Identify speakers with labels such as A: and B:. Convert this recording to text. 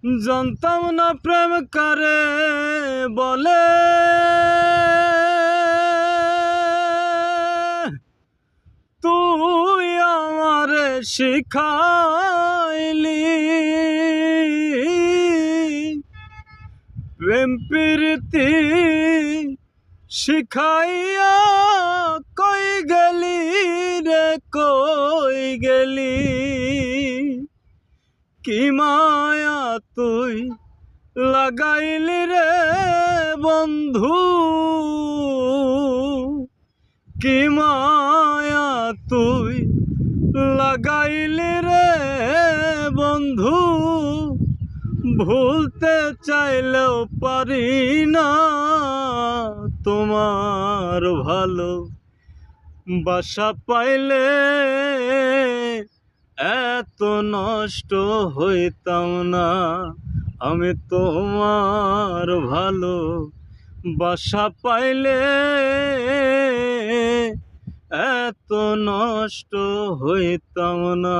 A: জানতাম না প্রেম কারে বলে, তুই আমারে শিখাইলি। প্রেম প্রীতি শিখাইয়া কই গেলি রে, কই গেলি। কি মায়া তুই লাগাইলি রে বন্ধু, কি মায়া তুই লাগাইলি রে বন্ধু। ভুলতে চাইলেও পারি না তোমার ভালো বাসা পাইলে এত নষ্ট হইতাম না। আমি তোমার ভালো বাসা পাইলে এত নষ্ট হইতাম না।